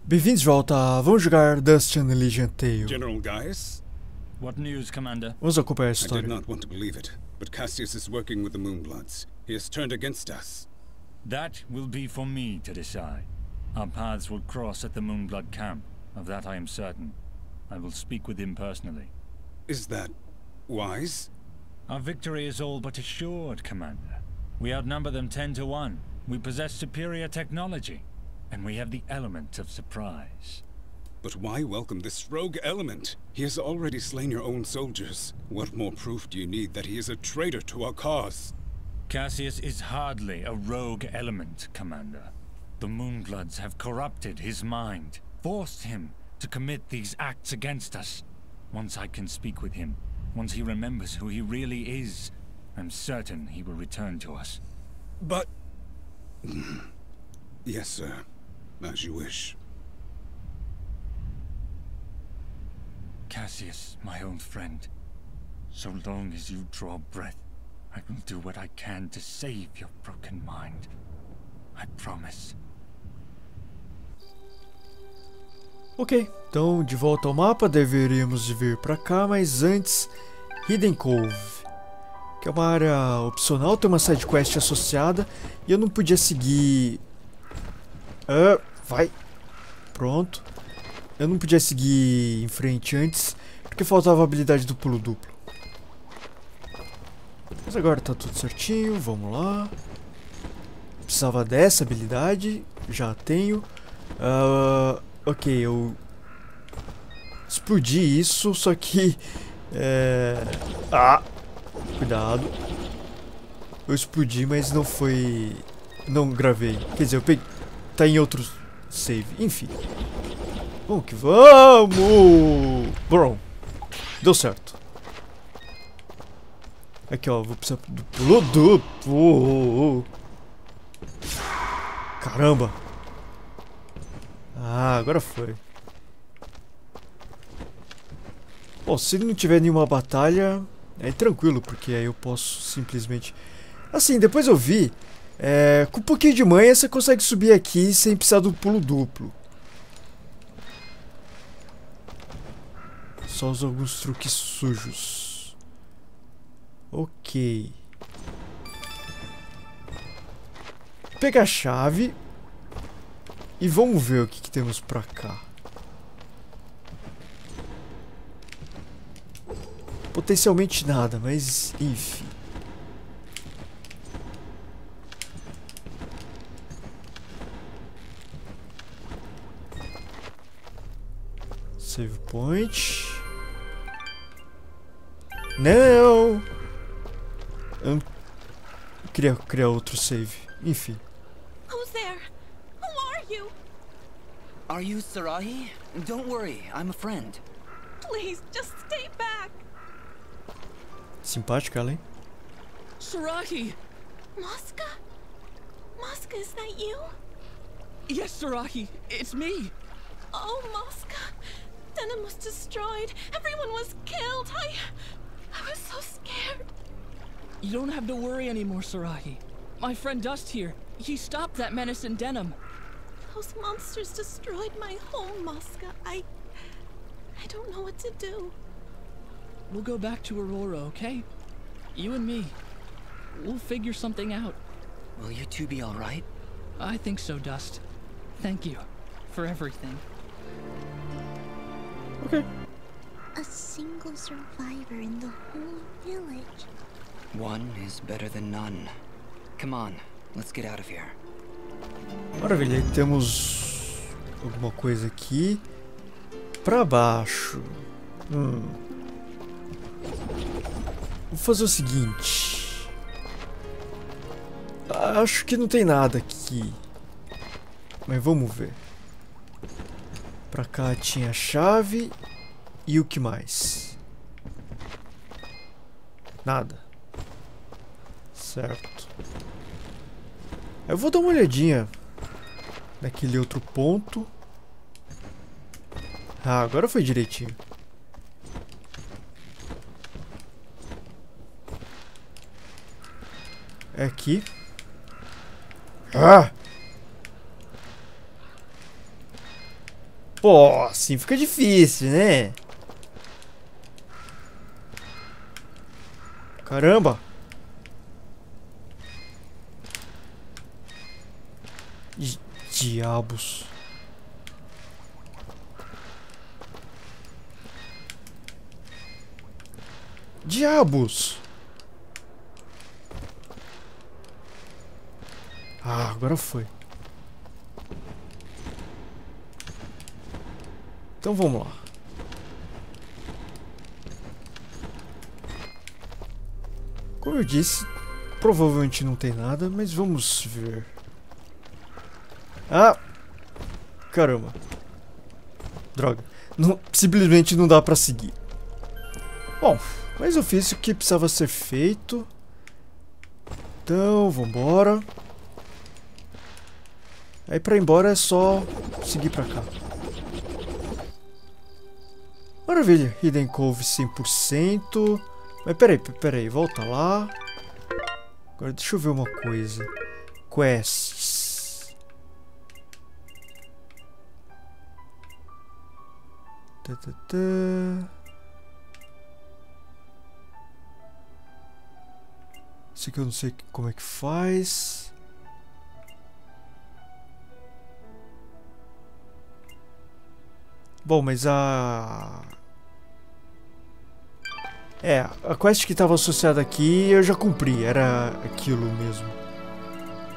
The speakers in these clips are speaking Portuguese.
Bem-vindos de volta, vamos jogar Dust and Elysian Tale. General Gaius? What news, Commander? Vamos acompanhar a I did história. not want to believe it, but Cassius is working with the Moonbloods. He has turned against us. That will be for me to decide. Our paths will cross at the Moonblood camp. Of that I am certain. I will speak with him personally. Is that wise? Our victory is all but assured, Commander. We outnumber them 10 to 1. We possess superior technology. And we have the element of surprise. But why welcome this rogue element? He has already slain your own soldiers. What more proof do you need that he is a traitor to our cause? Cassius is hardly a rogue element, Commander. The Moonbloods have corrupted his mind, forced him to commit these acts against us. Once I can speak with him, once he remembers who he really is, I'm certain he will return to us. But... Yes, sir. As you wish. Cassius, my old friend, so long as you draw breath, I will do what I can to save your broken mind. I promise. Ok, então de volta ao mapa, deveríamos vir pra cá, mas antes, Hidden Cove, que é uma área opcional, tem uma side quest associada, e eu não podia seguir... vai, pronto. Eu não podia seguir em frente antes, porque faltava a habilidade do pulo duplo. Mas agora tá tudo certinho, vamos lá. Precisava dessa habilidade, já tenho. Ok, eu explodi isso, só que... cuidado. Eu explodi, mas não foi... Não gravei. Quer dizer, eu peguei... Tá em outro save, enfim. Vamos que vamos! Bom, deu certo. Aqui ó, vou precisar do pulo duplo. Caramba! Ah, agora foi. Bom, se não tiver nenhuma batalha, é tranquilo, porque aí eu posso simplesmente... Assim, depois eu vi, com um pouquinho de manha você consegue subir aqui sem precisar do pulo duplo. Só usa alguns truques sujos. Ok. Vou pegar a chave. E vamos ver o que temos pra cá. Potencialmente nada, mas enfim. Save point. Não! Eu não queria criar outro save. Enfim. Who's there? Who are you? Are you Sarahi? Don't worry, I'm a friend. Please, just stay back. Simpática ela, hein? Sarahi! Mosca? Mosca, is that you? Yes, Sarahi, it's me! Oh, Mosca. Denim was destroyed. Everyone was killed. I was so scared. You don't have to worry anymore, Sarahi. My friend Dust here, he stopped that menace in Denim. Those monsters destroyed my home, Mosca. I don't know what to do. We'll go back to Aurora, okay? You and me. We'll figure something out. Will you two be alright? I think so, Dust. Thank you for everything. Ok. A single survivor in the whole village. One is better than none. Come on, let's get out of here. Maravilha, aí temos alguma coisa aqui. Pra baixo. Vou fazer o seguinte. Acho que não tem nada aqui. Mas vamos ver. Pra cá tinha a chave. E o que mais? Nada. Certo. Eu vou dar uma olhadinha naquele outro ponto. Ah, agora foi direitinho. É aqui. Pô, assim fica difícil, né? Caramba! Diabos. Diabos! Ah, agora foi. Então vamos lá. Como eu disse, provavelmente não tem nada, mas vamos ver. Ah! Caramba. Droga. Não, simplesmente não dá pra seguir. Bom, mas eu fiz o que precisava ser feito. Então, vambora. Aí pra ir embora é só seguir pra cá. Maravilha. Hidden Cove 100%. Mas peraí, volta lá. Agora deixa eu ver uma coisa. Quests. Esse aqui eu não sei como é que faz. Bom, mas a quest que estava associada aqui eu já cumpri, era aquilo mesmo.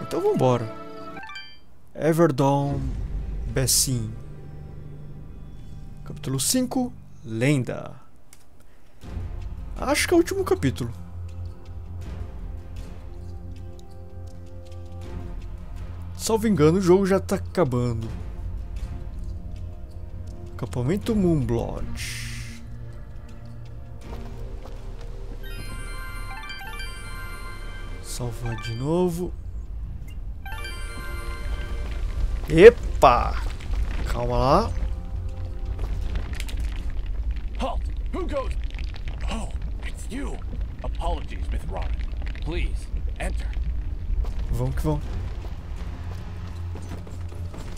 Então vambora. Everdawn Basin. Capítulo 5, Lenda. Acho que é o último capítulo. Salvo engano, o jogo já tá acabando. Acampamento Moonblood. Salvar de novo. Epa! Calma lá. Halt! Who goes? Oh, it's you. Apologies, Mithron. Please, enter. Vamos que vamos.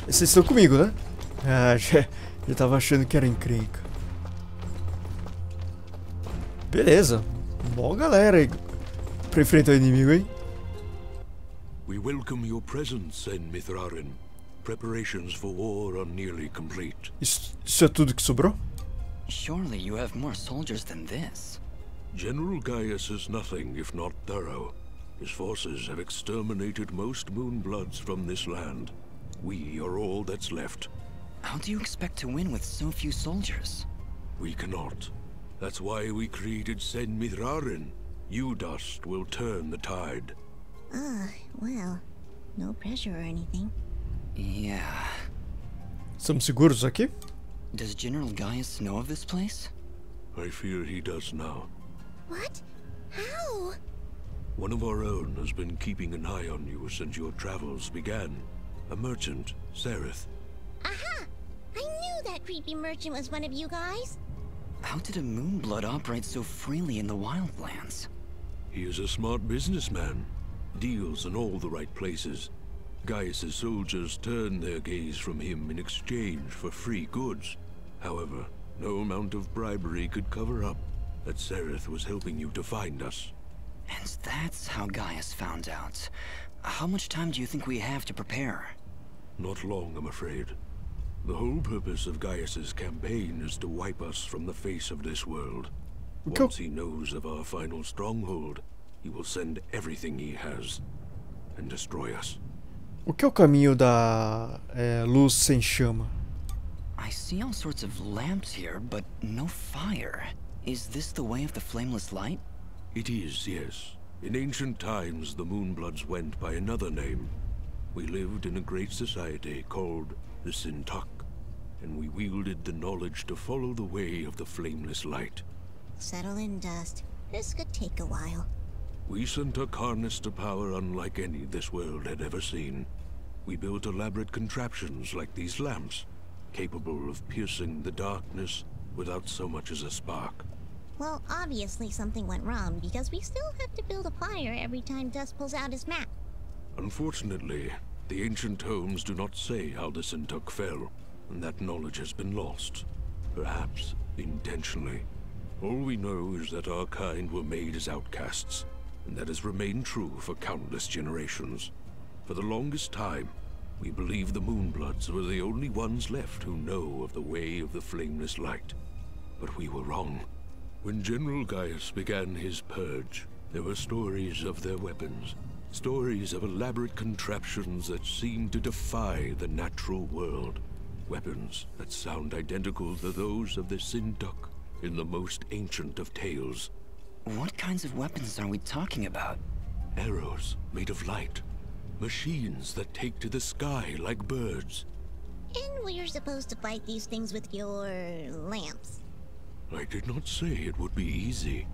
Vocês estão comigo, né? Ah, já tava achando que era encrenca. Beleza. Boa galera aí pra enfrentar o inimigo, hein? We welcome your presence, Sen Mithrarin. Preparations for war are nearly complete. Isso é tudo que sobrou? Surely you have more soldiers than this. General Gaius is nothing if not thorough. His forces have exterminated most Moonbloods from this land. We are all that's left. How do you expect to win with so few soldiers? We cannot. That's why we created Sen Mithrarin. You, Dust, will turn the tide. Well, no pressure or anything. Yeah. Estamos seguros aqui? Does General Gaius know of this place? I fear he does now. What? How? One of our own has been keeping an eye on you since your travels began. A merchant, Sereth. Aha! I knew that creepy merchant was one of you guys. How did a Moonblood operate so freely in the wildlands? He is a smart businessman. Deals in all the right places. Gaius' soldiers turn their gaze from him in exchange for free goods. However, no amount of bribery could cover up that Sereth was helping you to find us. And that's how Gaius found out. How much time do you think we have to prepare? Not long, I'm afraid. The whole purpose of Gaius' campaign is to wipe us from the face of this world. Once he knows of our final stronghold, he will send everything he has and destroy us. O que é o caminho da luz sem chama? I see all sorts of lamps here, but no fire. Is this the way of the flameless light? It is, yes. In ancient times, the Moonbloods went by another name. We lived in a great society called the Sintak, and we wielded the knowledge to follow the way of the flameless light. Settle in, Dust. This could take a while. We Sintak harnessed a power unlike any this world had ever seen. We built elaborate contraptions like these lamps, capable of piercing the darkness without so much as a spark. Well, obviously something went wrong, because we still have to build a fire every time Dust pulls out his map. Unfortunately, the ancient tomes do not say how the Sintak fell. and that knowledge has been lost. Perhaps intentionally. All we know is that our kind were made as outcasts, and that has remained true for countless generations. For the longest time, we believed the Moonbloods were the only ones left who know of the way of the flameless light. But we were wrong. When General Gaius began his purge, there were stories of their weapons, stories of elaborate contraptions that seemed to defy the natural world. Weapons that sound identical to those of the Sintuck in the most ancient of tales. What kinds of weapons are we talking about? Arrows made of light. Machines that take to the sky like birds. And we're supposed to fight these things with your lamps. I did not say it would be easy.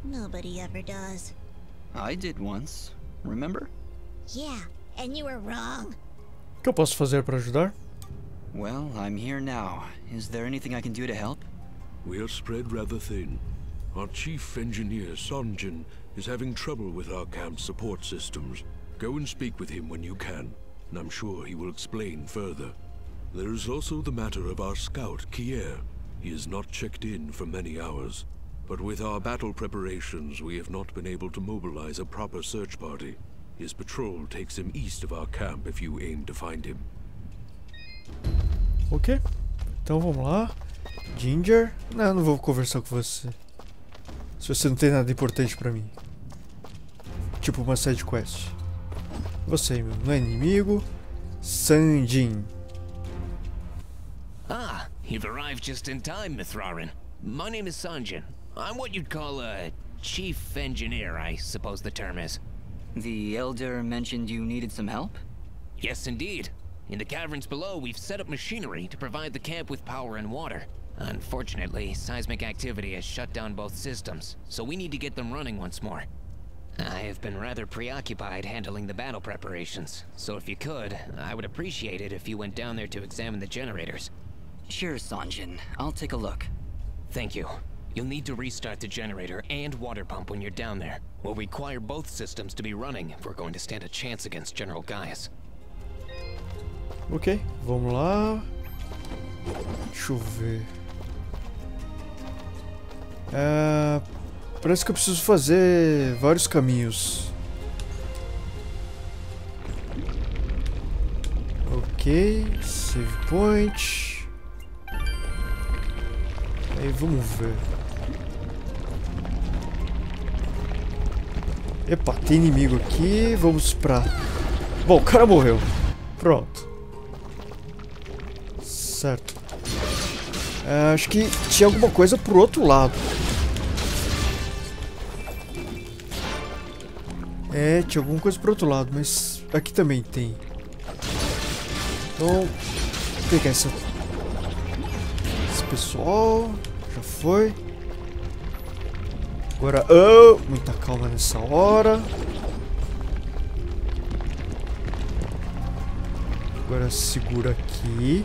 Nobody ever does. I did once. Remember? Yeah, and you were wrong. O que eu posso fazer para ajudar? Well, I'm here now. Is there anything I can do to help? We are spread rather thin. Our chief engineer, Sanjin, is having trouble with our camp's support systems. Go and speak with him when you can, and I'm sure he will explain further. There is also the matter of our scout, Kier. He has not checked in for many hours. But with our battle preparations, we have not been able to mobilize a proper search party. His patrol takes him east of our camp if you aim to find him. Ok. Então vamos lá. Ginger. Não vou conversar com você. Se você não tem nada importante pra mim. Tipo uma side quest. Você, meu, não é inimigo. Sanjin. Ah, you've arrived just in time, Mithrarin. My name is Sanjin. I'm what you'd call a chief engineer, I suppose the term is. The Elder mentioned you needed some help? Yes, indeed. In the caverns below, we've set up machinery to provide the camp with power and water. Unfortunately, seismic activity has shut down both systems, so we need to get them running once more. I have been rather preoccupied handling the battle preparations, so if you could, I would appreciate it if you went down there to examine the generators. Sure, Sanjin. I'll take a look. Thank you. You'll need to restart the generator and water pump when you're down there. We'll require both systems to be running if we're going to stand a chance against General Gaius. Ok, vamos lá. Deixa eu ver. Parece que eu preciso fazer vários caminhos. Ok, save point. Aí vamos ver. Epa, tem inimigo aqui. Vamos pra... Bom, o cara morreu. Pronto. Certo. Acho que tinha alguma coisa pro outro lado. É, tinha alguma coisa pro outro lado, mas aqui também tem. Então, vou pegar esse pessoal. Já foi. Agora, muita calma nessa hora. Agora segura aqui.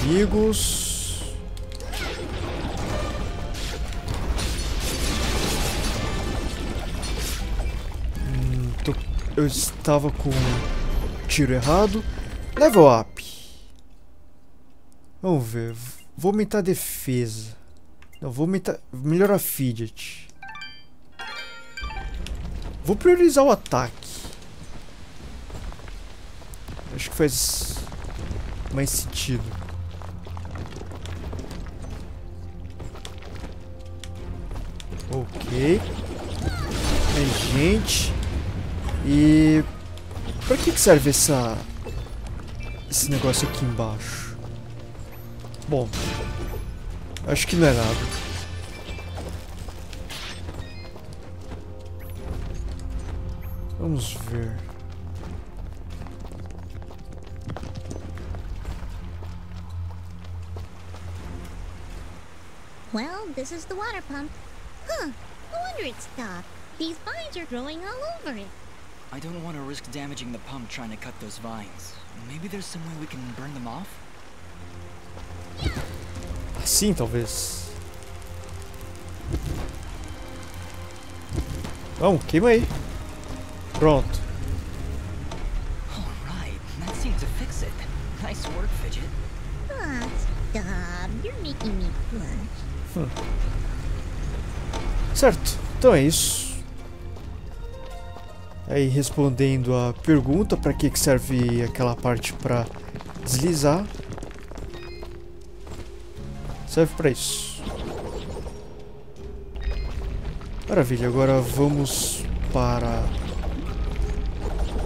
Amigos. Eu estava com tiro errado. Level up. Vamos ver. Vou aumentar a defesa. Não, vou aumentar... melhorar a fidget. Vou priorizar o ataque. Acho que faz mais sentido. Ok. Tem gente. E... pra que serve esse negócio aqui embaixo? Bom, acho que não é nada. Vamos ver. Well, this is the water pump. Huh, no wonder it stopped. These vines are growing all over it. I don't want to risk damaging the pump trying to cut those vines. Maybe there's some way we can burn them off? Assim, talvez. Vamos, queima aí. Pronto. stop. You're making me blush. Certo, então é isso. Aí respondendo a pergunta, para que serve aquela parte para deslizar? Serve para isso. Maravilha, agora vamos para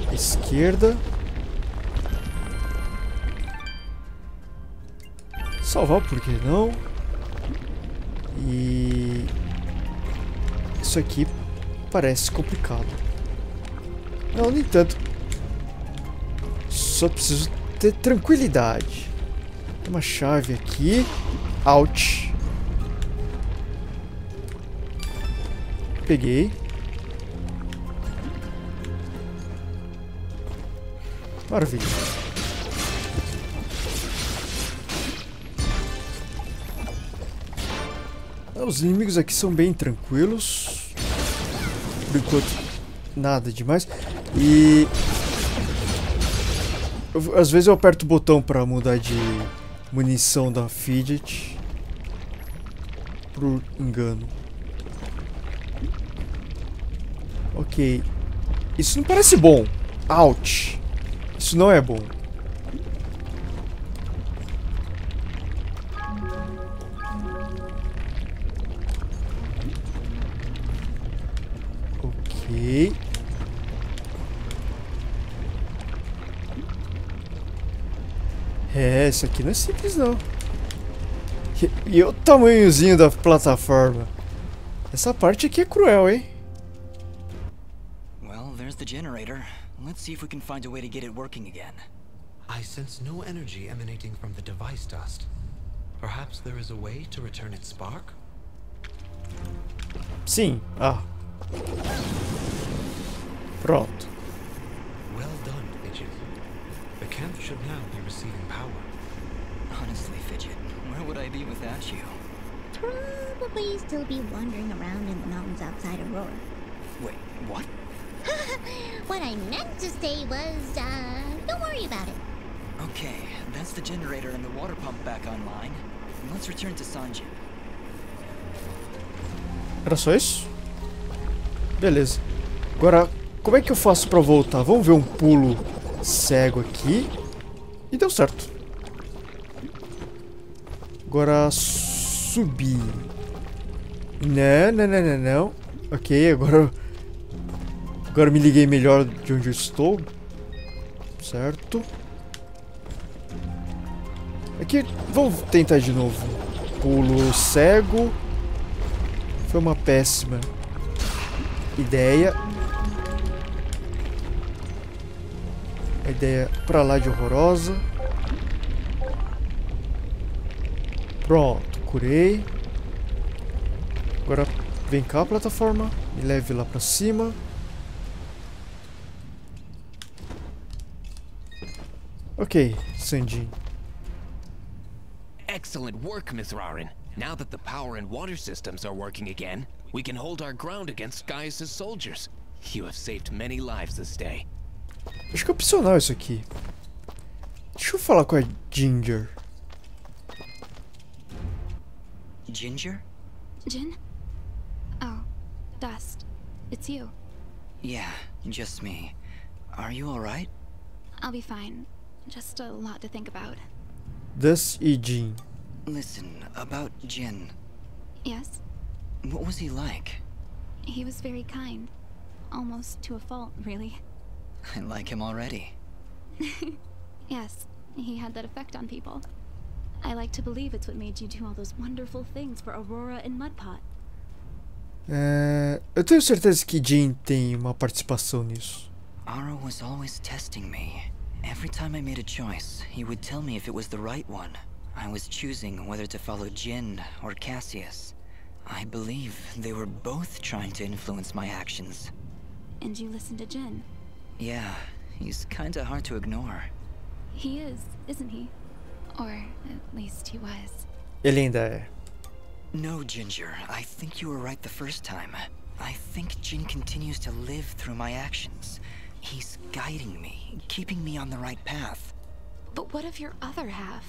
a esquerda. Salvar, por que não? E isso aqui parece complicado. Não, nem tanto. Só preciso ter tranquilidade. Tem uma chave aqui. Ouch. Peguei. Maravilha. Os inimigos aqui são bem tranquilos. Por enquanto, nada demais. E às vezes eu aperto o botão para mudar de munição da fidget por engano. Ok. Isso não parece bom. Ouch. Isso não é bom. Ok. É, isso aqui não é simples não. E o tamanhozinho da plataforma. Essa parte aqui é cruel, hein? Well, there's the generator. Let's see if we can find a way to get it working again. I sense no energy emanating from the device dust. Perhaps there is a way to return its spark? Sim. Ah. Pronto. Well done, Fidget. The camp should now be receiving power. Honestly, Fidget, where would I be without you? Probably still be wandering around in the mountains outside Aurora. Wait, what? What I meant to say was, don't worry about it. Okay, that's the generator and the water pump back online. Let's return to Sanji. Era só isso? Beleza. Agora, como é que eu faço pra voltar? Vamos ver um pulo cego aqui. E deu certo. Agora, subir. Não. Ok, agora me liguei melhor de onde eu estou. Certo. Aqui, vamos tentar de novo. Pulo cego. Foi uma péssima ideia. A ideia pra lá de horrorosa. Pronto, curei. Agora vem cá, plataforma. Me leve lá pra cima. Ok, Sanji. Excellent work, Miss Rarin. Now that the power and water systems are working again, we can hold our ground against Gaius' soldiers. You have saved many lives this day. Acho que é opcional isso aqui. Deixa eu falar com a Ginger. Ginger? Jin? Oh, Dust. It's you. Yeah, just me. Are you alright? I'll be fine. Just a lot to think about. Dust e Jin. Listen, about Jin. Yes? What was he like? He was very kind. Almost to a fault, really. I like him already. Yes, he had that effect on people. I like to believe it's what made you do all those wonderful things for Aurora and Mudpot. Eu tenho certeza que Jin tem uma participação nisso. Aro was always testing me. Every time I made a choice, he would tell me if it was the right one. I was choosing whether to follow Jin or Cassius. I believe they were both trying to influence my actions. And you listened to Jin? Yeah, he's kinda hard to ignore. He is, isn't he? Or at least he was. Ele ainda é. No, Ginger, I think you were right the first time. I think Jin continues to live through my actions. He's guiding me, keeping me on the right path. But what of your other half?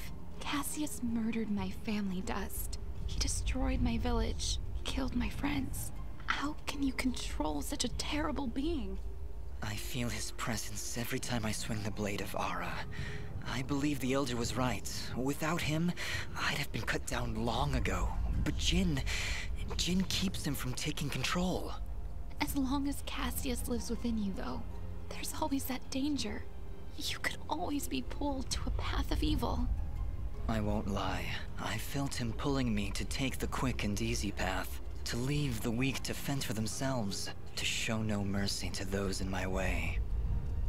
Cassius murdered my family, Dust. He destroyed my village, killed my friends. How can you control such a terrible being? I feel his presence every time I swing the blade of Ara. I believe the Elder was right. Without him, I'd have been cut down long ago. But Jin keeps him from taking control. As long as Cassius lives within you, though, there's always that danger. You could always be pulled to a path of evil. I won't lie. I felt him pulling me to take the quick and easy path. To leave the weak to fend for themselves. To show no mercy to those in my way.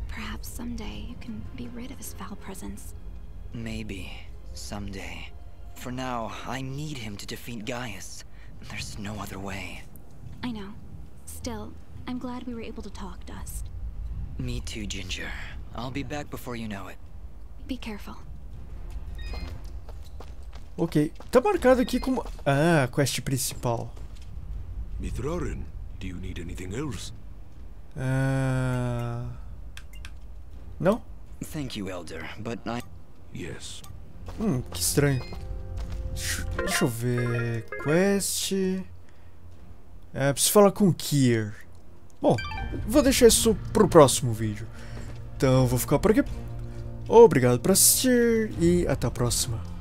Perhaps someday you can be rid of his foul presence. Maybe. Someday. For now, I need him to defeat Gaius. There's no other way. I know. Still, I'm glad we were able to talk, Dust. Me too, Ginger. I'll be back before you know it. Be careful. Ok, tá marcado aqui como... Ah, quest principal. Mithrarin, do you need anything else? Não? Thank you, Elder, but I... Yes. Que estranho. Deixa eu ver... Quest... preciso falar com Kier. Bom, vou deixar isso pro próximo vídeo. Então, vou ficar por aqui. Obrigado por assistir e até a próxima.